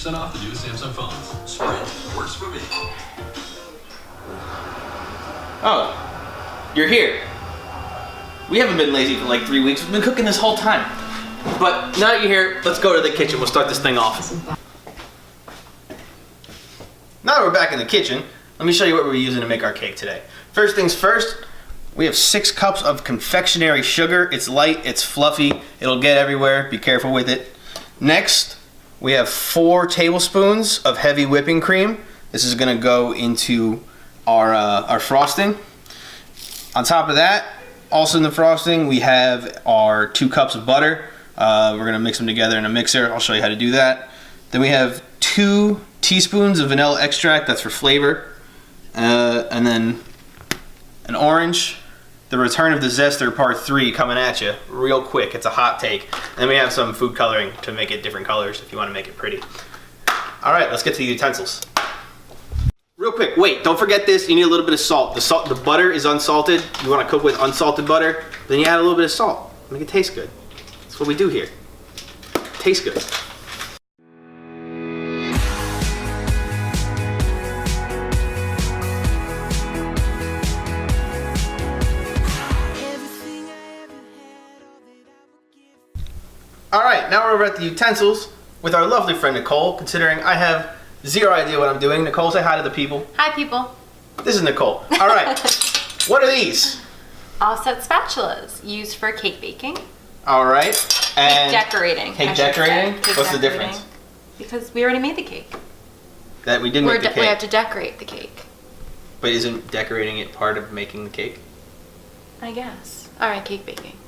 20% off the new Samsung phones. Sprint works for me. Oh, you're here. We haven't been lazy for like 3 weeks. We've been cooking this whole time. But now that you're here, let's go to the kitchen. We'll start this thing off. Now that we're back in the kitchen, let me show you what we're using to make our cake today. First things first, we have 6 cups of confectionery sugar. It's light, it's fluffy, it'll get everywhere. Be careful with it. Next, we have 4 tablespoons of heavy whipping cream. This is gonna go into our frosting. On top of that, also in the frosting, we have our 2 cups of butter. We're gonna mix them together in a mixer. I'll show you how to do that. Then we have 2 teaspoons of vanilla extract, that's for flavor. And then an orange. The Return of the Zester Part 3 coming at you real quick. It's a hot take. And then we have some food coloring to make it different colors if you want to make it pretty. All right, let's get to the utensils. Real quick, wait, don't forget this. You need a little bit of salt. The butter is unsalted. You want to cook with unsalted butter. Then you add a little bit of salt. Make it taste good. That's what we do here. Tastes good. All right, now we're over at the utensils with our lovely friend Nicole, considering I have zero idea what I'm doing. Nicole, say hi to the people. Hi, people. This is Nicole. All right, what are these? Offset spatulas used for cake baking. All right. And cake decorating. Cake decorating? What's the difference? Because we already made the cake. That we didn't make the cake. We have to decorate the cake. But isn't decorating it part of making the cake? I guess. All right, cake baking.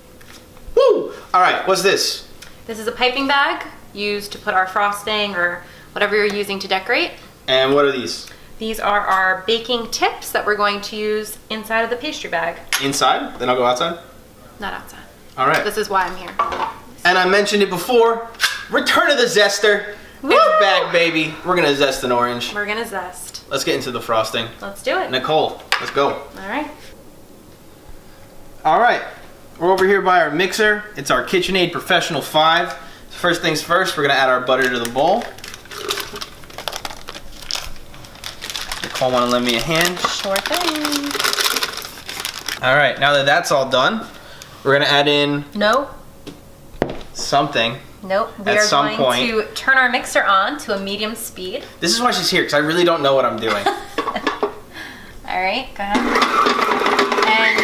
Woo! All right, what's this? This is a piping bag used to put our frosting or whatever you're using to decorate. And what are these? These are our baking tips that we're going to use inside of the pastry bag. Inside? Then I'll go outside? Not outside. All right. This is why I'm here. And I mentioned it before, Return of the Zester. Woo! It's back, baby. We're gonna zest an orange. We're gonna zest. Let's get into the frosting. Let's do it. Nicole, let's go. All right. All right. We're over here by our mixer. It's our KitchenAid Professional 5. First things first, we're gonna add our butter to the bowl. Nicole wanna lend me a hand? Sure thing. All right, now that that's all done, we're gonna add in something. Nope. We At are some going point. to turn our mixer on to a medium speed. This is why she's here, because I really don't know what I'm doing. All right, go ahead. And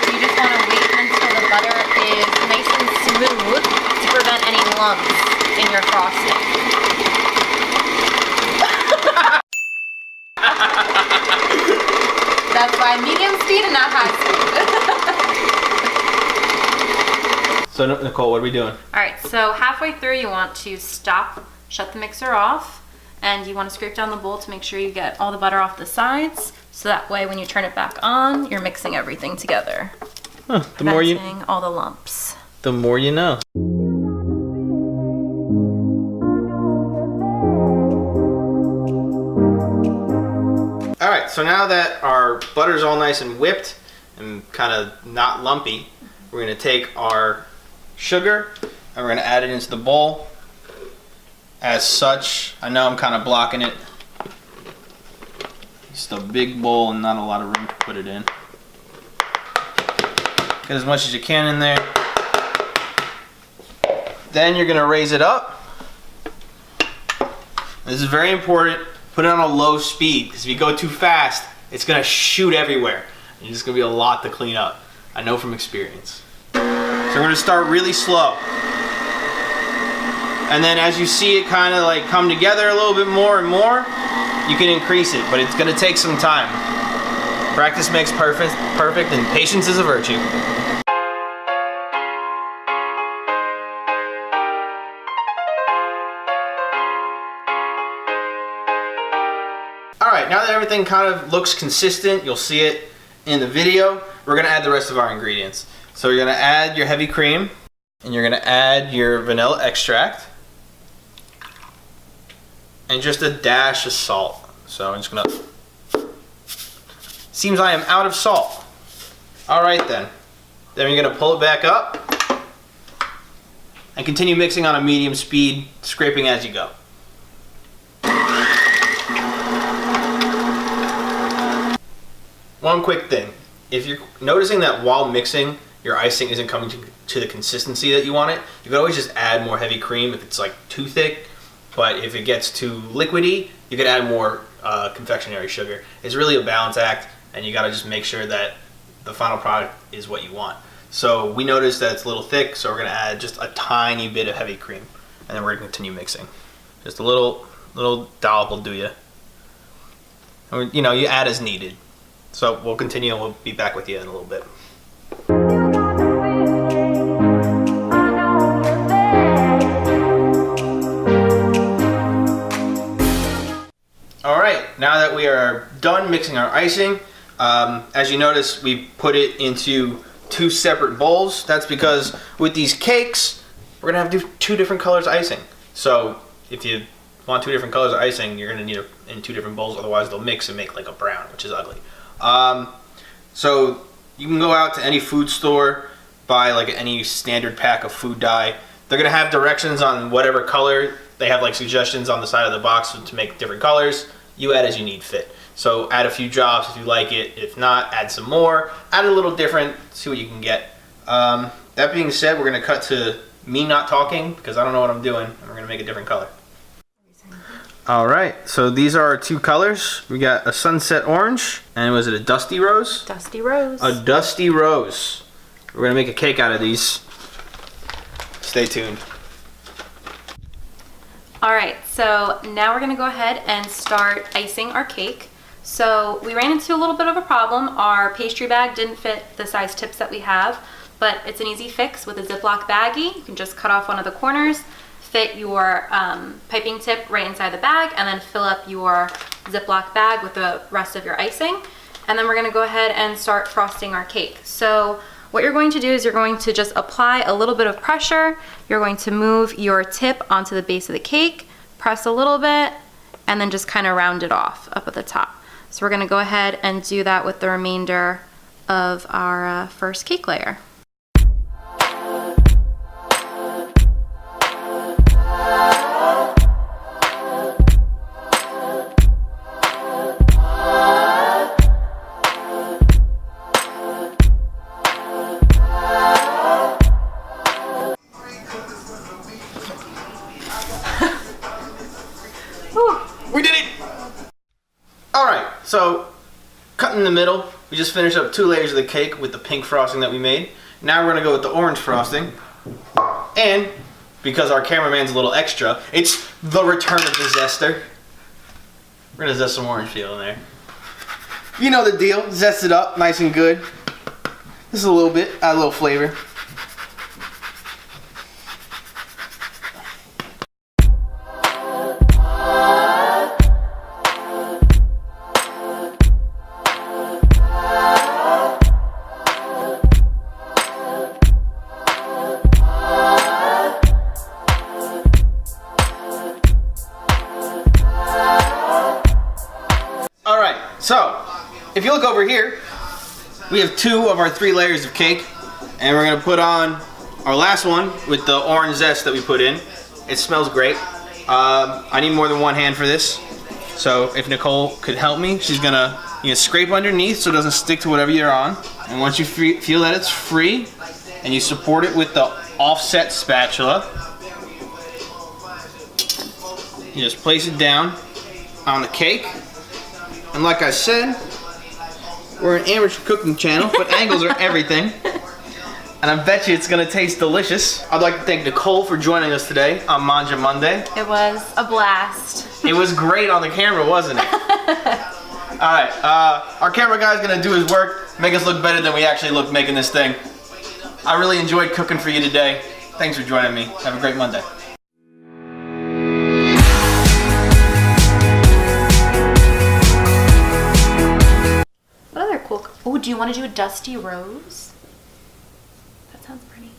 you just want to wait until the butter is nice and smooth to prevent any lumps in your frosting. That's why medium speed and not high speed. So Nicole, what are we doing? All right, so halfway through you want to stop, shut the mixer off, and you want to scrape down the bowl to make sure you get all the butter off the sides, so that way when you turn it back on, you're mixing everything together. Huh, the more you all the lumps. The more you know. All right, so now that our butter's all nice and whipped and kind of not lumpy, we're gonna take our sugar and we're gonna add it into the bowl. As such, I know I'm kind of blocking it. Just a big bowl and not a lot of room to put it in. Get as much as you can in there. Then you're gonna raise it up. This is very important. Put it on a low speed, because if you go too fast, it's gonna shoot everywhere. And it's gonna be a lot to clean up. I know from experience. So we're gonna start really slow. And then as you see it kind of like come together a little bit more and more, you can increase it, but it's gonna take some time. Practice makes perfect, and patience is a virtue. Alright, now that everything kind of looks consistent, you'll see it in the video, we're going to add the rest of our ingredients. So you're going to add your heavy cream, and you're going to add your vanilla extract, and just a dash of salt. So I'm just going to... Seems I am out of salt. Alright then. Then you're going to pull it back up, and continue mixing on a medium speed, scraping as you go. One quick thing. If you're noticing that while mixing, your icing isn't coming to the consistency that you want it, you can always just add more heavy cream if it's like too thick. But if it gets too liquidy, you can add more confectionery sugar. It's really a balance act, and you gotta just make sure that the final product is what you want. So we noticed that it's a little thick, so we're gonna add just a tiny bit of heavy cream, and then we're gonna continue mixing. Just a little dollop will do you. You know, you add as needed. So we'll continue, and we'll be back with you in a little bit. All right, now that we are done mixing our icing, as you notice, we put it into 2 separate bowls. That's because with these cakes, we're gonna have two different colors of icing. So if you want 2 different colors of icing, you're gonna need it in 2 different bowls, otherwise they'll mix and make like a brown, which is ugly. So you can go out to any food store, buy like any standard pack of food dye. They're gonna have directions on whatever color. They have like suggestions on the side of the box to make different colors. You add as you need fit. So add a few drops if you like it. If not, add some more. Add a little different, see what you can get. That being said, we're gonna cut to me not talking because I don't know what I'm doing, and we're gonna make a different color. All right, so these are our 2 colors. We got a sunset orange, and was it a dusty rose? Dusty rose. A dusty rose. We're gonna make a cake out of these. Stay tuned. All right, so now we're gonna go ahead and start icing our cake. So we ran into a little bit of a problem. Our pastry bag didn't fit the size tips that we have, but it's an easy fix with a Ziploc baggie. You can just cut off one of the corners, fit your piping tip right inside the bag, and then fill up your Ziploc bag with the rest of your icing. And then we're gonna go ahead and start frosting our cake. So what you're going to do is you're going to just apply a little bit of pressure. You're going to move your tip onto the base of the cake, press a little bit, and then just kind of round it off up at the top. So we're gonna go ahead and do that with the remainder of our first cake layer. We did it! Alright, so cut in the middle. We just finished up 2 layers of the cake with the pink frosting that we made. Now we're gonna go with the orange frosting. And because our cameraman's a little extra, it's the return of the zester. We're gonna zest some orange peel in there. You know the deal, zest it up nice and good. Just a little bit, add a little flavor. So, if you look over here, we have 2 of our 3 layers of cake, and we're gonna put on our last one with the orange zest that we put in. It smells great. I need more than 1 hand for this, so if Nicole could help me, she's gonna scrape underneath so it doesn't stick to whatever you're on. And once you feel that it's free, and you support it with the offset spatula, you just place it down on the cake. And like I said, we're an amateur cooking channel, but angles are everything. And I bet you it's gonna taste delicious. I'd like to thank Nicole for joining us today on Mangia Monday. It was a blast. It was great on the camera, wasn't it? Alright, our camera guy's gonna do his work, make us look better than we actually look making this thing. I really enjoyed cooking for you today. Thanks for joining me. Have a great Monday. Oh, do you want to do a dusty rose? That sounds pretty.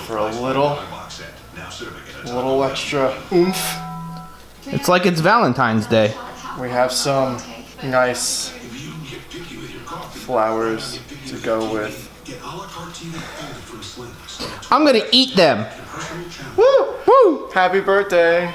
For a little extra oomph, It's like it's Valentine's Day. we have some nice flowers to go with. I'm gonna eat them. Woo! Woo! Happy birthday!